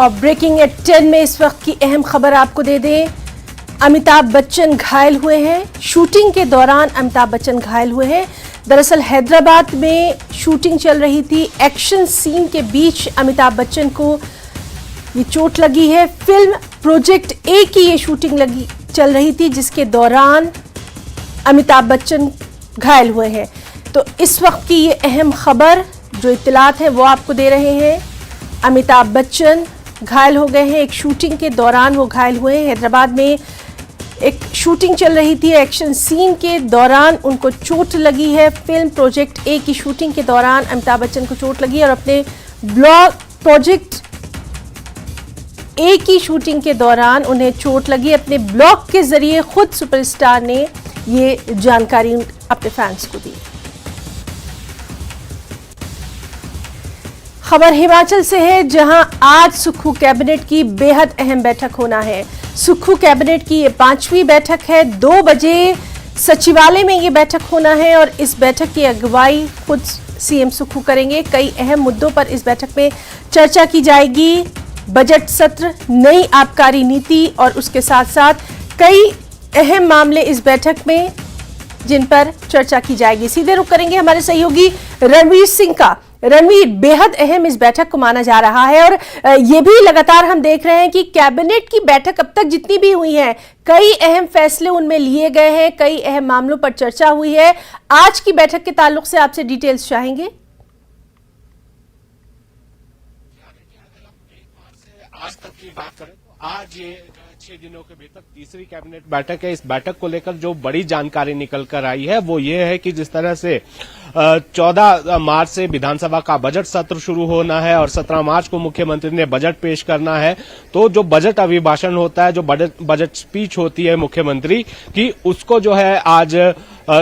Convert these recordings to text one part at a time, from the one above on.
और breaking eight 10 में इस वक्त की अहम खबर आपको दे दें। अमिताभ बच्चन घायल हुए हैं। शूटिंग के दौरान अमिताभ बच्चन घायल हुए हैं। दरअसल हैदराबाद में शूटिंग चल रही थी। एक्शन सीन के बीच अमिताभ बच्चन को ये चोट लगी है। फिल्म प्रोजेक्ट ए की ये शूटिंग चल रही थी, जिसके दौरान अमिताभ बच्चन घायल हुए हैं। तो इस वक्त की ये अहम खबर जो इत्तलात है वो आपको दे रहे हैं। अमिताभ बच्चन घायल हो गए हैं। एक शूटिंग के दौरान वो घायल हुए हैं। हैदराबाद में एक शूटिंग चल रही थी। एक्शन सीन के दौरान उनको चोट लगी है। फिल्म प्रोजेक्ट ए की शूटिंग के दौरान अमिताभ बच्चन को चोट लगी और अपने ब्लॉग प्रोजेक्ट ए की शूटिंग के दौरान उन्हें चोट लगी। अपने ब्लॉग के जरिए खुद सुपरस्टार ने ये जानकारी अपने फैंस को दी। खबर हिमाचल से है, जहां आज सुक्खू कैबिनेट की बेहद अहम बैठक होना है। सुक्खू कैबिनेट की ये 5वीं बैठक है। 2 बजे सचिवालय में ये बैठक होना है और इस बैठक की अगुवाई खुद सीएम सुक्खू करेंगे। कई अहम मुद्दों पर इस बैठक में चर्चा की जाएगी। बजट सत्र, नई आबकारी नीति और उसके साथ साथ कई अहम मामले इस बैठक में जिन पर चर्चा की जाएगी। सीधे रुख करेंगे हमारे सहयोगी रणवीर सिंह का। रणवीर, बेहद अहम इस बैठक को माना जा रहा है और ये भी लगातार हम देख रहे हैं कि कैबिनेट की बैठक अब तक जितनी भी हुई है, कई अहम फैसले उनमें लिए गए हैं, कई अहम मामलों पर चर्चा हुई है। आज की बैठक के ताल्लुक से आपसे डिटेल्स चाहेंगे। आज तक की बात करें तो आज ये 6 दिनों के भीतर तीसरी कैबिनेट बैठक है। इस बैठक को लेकर जो बड़ी जानकारी निकल कर आई है वो ये है कि जिस तरह से 14 मार्च से विधानसभा का बजट सत्र शुरू होना है और 17 मार्च को मुख्यमंत्री ने बजट पेश करना है, तो जो बजट अभिभाषण होता है, जो बजट स्पीच होती है मुख्यमंत्री की, उसको जो है आज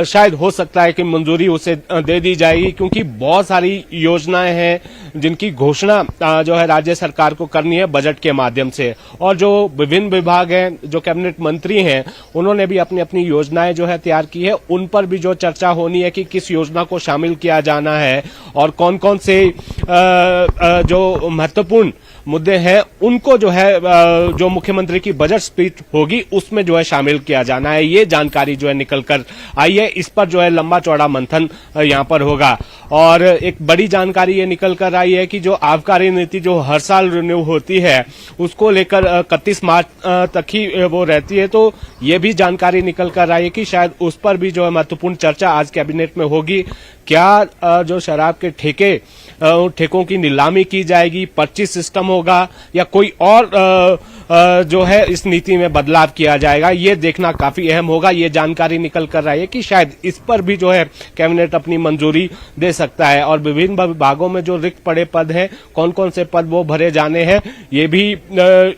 शायद हो सकता है कि मंजूरी उसे दे दी जाएगी, क्योंकि बहुत सारी योजनाएं हैं जिनकी घोषणा जो है राज्य सरकार को करनी है बजट के माध्यम से। और जो विभिन्न विभाग हैं, जो कैबिनेट मंत्री हैं, उन्होंने भी अपनी अपनी योजनाएं जो है तैयार की है। उन पर भी जो चर्चा होनी है कि किस योजना को शामिल किया जाना है और कौन कौन से जो महत्वपूर्ण मुद्दे हैं उनको जो है जो मुख्यमंत्री की बजट स्पीच होगी उसमें जो है शामिल किया जाना है। ये जानकारी जो है निकल कर आई है। इस पर जो है लंबा चौड़ा मंथन यहाँ पर होगा। और एक बड़ी जानकारी ये निकल कर आई है कि जो आबकारी नीति जो हर साल रिन्यू होती है उसको लेकर 31 मार्च तक ही वो रहती है, तो ये भी जानकारी निकल कर आई है कि शायद उस पर भी जो है महत्वपूर्ण चर्चा आज कैबिनेट में होगी। क्या जो शराब के ठेकों की नीलामी की जाएगी, पर्ची सिस्टम होगा या कोई और जो है इस नीति में बदलाव किया जाएगा, ये देखना काफी अहम होगा। ये जानकारी निकल कर रही है कि शायद इस पर भी जो है कैबिनेट अपनी मंजूरी दे सकता है। और विभिन्न विभागों में जो रिक्त पड़े पद हैं, कौन कौन से पद वो भरे जाने हैं, ये भी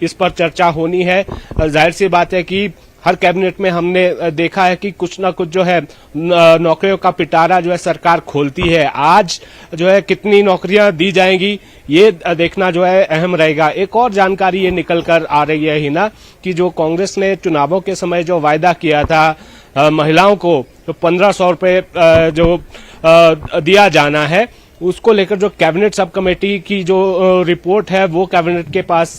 इस पर चर्चा होनी है। जाहिर सी बात है कि हर कैबिनेट में हमने देखा है कि कुछ ना कुछ जो है नौकरियों का पिटारा जो है सरकार खोलती है। आज जो है कितनी नौकरियां दी जाएंगी ये देखना जो है अहम रहेगा। एक और जानकारी ये निकल कर आ रही है हिना कि जो कांग्रेस ने चुनावों के समय जो वायदा किया था महिलाओं को तो 1500 रुपए जो दिया जाना है, उसको लेकर जो कैबिनेट सब कमेटी की जो रिपोर्ट है वो कैबिनेट के पास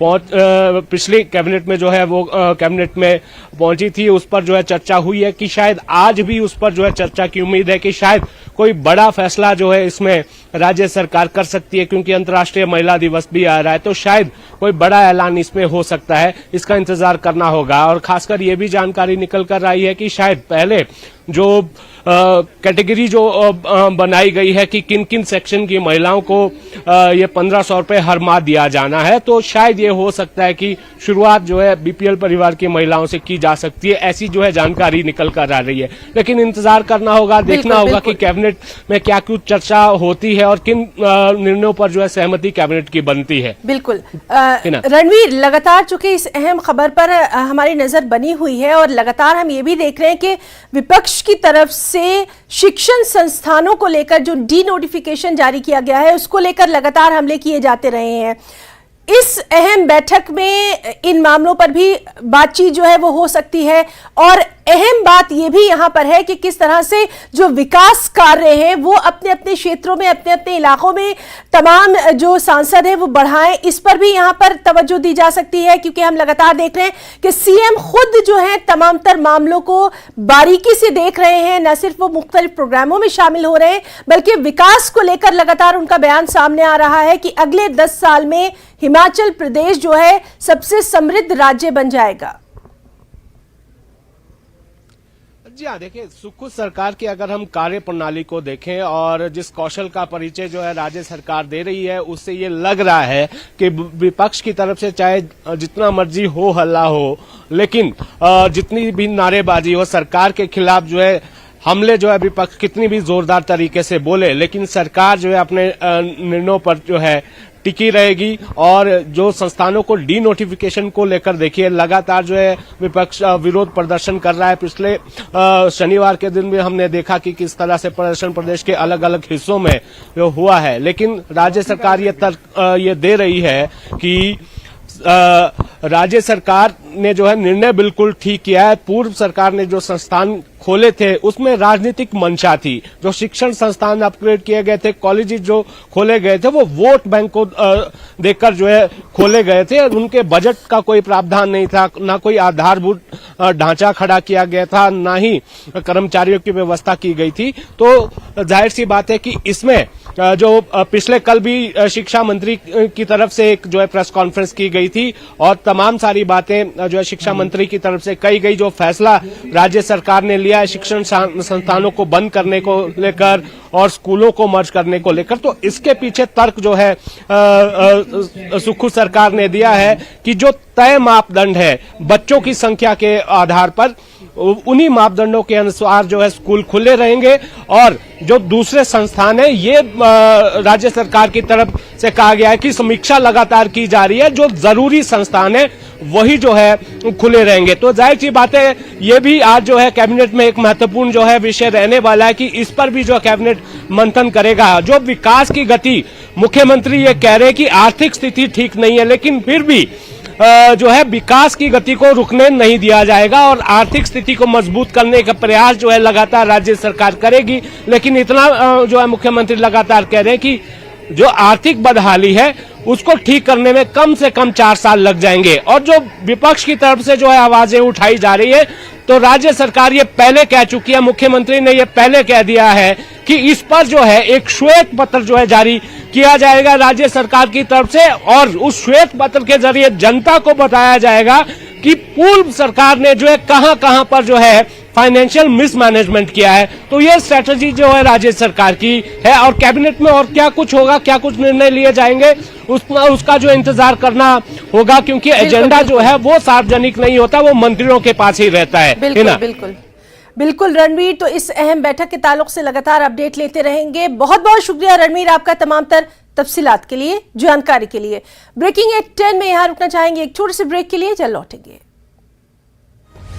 पिछली कैबिनेट में जो है वो कैबिनेट में पहुंची थी। उस पर जो है चर्चा हुई है कि शायद आज भी उस पर जो है चर्चा की उम्मीद है कि शायद कोई बड़ा फैसला जो है इसमें राज्य सरकार कर सकती है, क्योंकि अंतर्राष्ट्रीय महिला दिवस भी आ रहा है, तो शायद कोई बड़ा ऐलान इसमें हो सकता है। इसका इंतजार करना होगा। और खासकर ये भी जानकारी निकल कर आई है कि शायद पहले जो कैटेगरी जो बनाई गई है कि किन किन सेक्शन की महिलाओं को ये 1500 रुपए हर माह दिया जाना है, तो शायद ये हो सकता है कि शुरुआत जो है बीपीएल परिवार की महिलाओं से की जा सकती है। ऐसी जो है जानकारी निकल कर आ रही है, लेकिन इंतजार करना होगा, देखना होगा कि कैबिनेट में क्या कुछ चर्चा होती है और किन निर्णयों पर जो है सहमति कैबिनेट की बनती है। बिल्कुल रणवीर, लगातार चूंकि इस अहम खबर पर हमारी नजर बनी हुई है और लगातार हम ये भी देख रहे हैं कि विपक्ष की तरफ से शिक्षण संस्थानों को लेकर जो डी नोटिफिकेशन जारी किया गया है उसको लेकर लगातार हमले किए जाते रहे हैं। इस अहम बैठक में इन मामलों पर भी बातचीत जो है वो हो सकती है और अहम बात यह भी यहां पर है कि किस तरह से जो विकास कार्य हैं वो अपने अपने क्षेत्रों में, अपने अपने इलाकों में तमाम जो सांसद हैं वो बढ़ाएं, इस पर भी यहां पर तवज्जो दी जा सकती है। क्योंकि हम लगातार देख रहे हैं कि सीएम खुद जो है तमाम तर मामलों को बारीकी से देख रहे हैं, न सिर्फ वो मुख्तलिफ प्रोग्रामों में शामिल हो रहे हैं बल्कि विकास को लेकर लगातार उनका बयान सामने आ रहा है कि अगले 10 साल में हिमाचल प्रदेश जो है सबसे समृद्ध राज्य बन जाएगा। जी हाँ, देखिए सुखद सरकार की अगर हम कार्य प्रणाली को देखें और जिस कौशल का परिचय जो है राज्य सरकार दे रही है, उससे ये लग रहा है कि विपक्ष की तरफ से चाहे जितना मर्जी हो हल्ला हो, लेकिन जितनी भी नारेबाजी हो सरकार के खिलाफ जो है हमले जो है विपक्ष कितनी भी जोरदार तरीके से बोले, लेकिन सरकार जो है अपने निर्णयों पर जो है टिकी रहेगी। और जो संस्थानों को डी नोटिफिकेशन को लेकर देखिए लगातार जो है विपक्ष विरोध प्रदर्शन कर रहा है। पिछले शनिवार के दिन भी हमने देखा कि किस तरह से प्रदर्शन प्रदेश के अलग अलग हिस्सों में जो हुआ है, लेकिन राज्य सरकार ये तर्क ये दे रही है कि राज्य सरकार ने जो है निर्णय बिल्कुल ठीक किया है। पूर्व सरकार ने जो संस्थान खोले थे उसमें राजनीतिक मंशा थी। जो शिक्षण संस्थान अपग्रेड किए गए थे, कॉलेज जो खोले गए थे, वो वोट बैंक को देखकर जो है खोले गए थे। उनके बजट का कोई प्रावधान नहीं था, ना कोई आधारभूत ढांचा खड़ा किया गया था, ना ही कर्मचारियों की व्यवस्था की गई थी। तो जाहिर सी बात है कि इसमें जो पिछले कल भी शिक्षा मंत्री की तरफ से एक जो है प्रेस कॉन्फ्रेंस की गई थी और तमाम सारी बातें जो है शिक्षा मंत्री की तरफ से कही गई। जो फैसला राज्य सरकार ने लिया है शिक्षण संस्थानों को बंद करने को लेकर और स्कूलों को मर्ज करने को लेकर, तो इसके पीछे तर्क जो है सुखद सरकार ने दिया है कि जो तय मापदंड है बच्चों की संख्या के आधार पर, उन्हीं मापदंडों के अनुसार जो है स्कूल खुले रहेंगे। और जो दूसरे संस्थान है ये राज्य सरकार की तरफ से कहा गया है कि समीक्षा लगातार की जा रही है, जो जरूरी संस्थान है वही जो है खुले रहेंगे। तो जाहिर सी बात है ये भी आज जो है कैबिनेट में एक महत्वपूर्ण जो है विषय रहने वाला है कि इस पर भी जो कैबिनेट मंथन करेगा। जो विकास की गति, मुख्यमंत्री ये कह रहे हैं कि आर्थिक स्थिति ठीक नहीं है, लेकिन फिर भी जो है विकास की गति को रुकने नहीं दिया जाएगा और आर्थिक स्थिति को मजबूत करने का प्रयास जो है लगातार राज्य सरकार करेगी। लेकिन इतना जो है मुख्यमंत्री लगातार कह रहे हैं कि जो आर्थिक बदहाली है उसको ठीक करने में कम से कम 4 साल लग जाएंगे। और जो विपक्ष की तरफ से जो है आवाजें उठाई जा रही है, तो राज्य सरकार ये पहले कह चुकी है, मुख्यमंत्री ने ये पहले कह दिया है कि इस पर जो है एक श्वेत पत्र जो है जारी किया जाएगा राज्य सरकार की तरफ से और उस श्वेत पत्र के जरिए जनता को बताया जाएगा कि पूर्व सरकार ने जो है कहां पर जो है फाइनेंशियल मिसमैनेजमेंट किया है। तो ये स्ट्रेटजी जो है राज्य सरकार की है और कैबिनेट में और क्या कुछ होगा, क्या कुछ निर्णय लिए जाएंगे उसका जो इंतजार करना होगा, क्योंकि एजेंडा जो है वो सार्वजनिक नहीं होता, वो मंत्रियों के पास ही रहता है। बिल्कुल बिल्कुल रणवीर, तो इस अहम बैठक के ताल्लुक से लगातार अपडेट लेते रहेंगे। बहुत बहुत शुक्रिया रणवीर आपका तमाम तर तफसीलात के लिए, जानकारी के लिए। ब्रेकिंग एट 10 में यहाँ रुकना चाहेंगे एक छोटे से ब्रेक के लिए, जल्द लौटेंगे।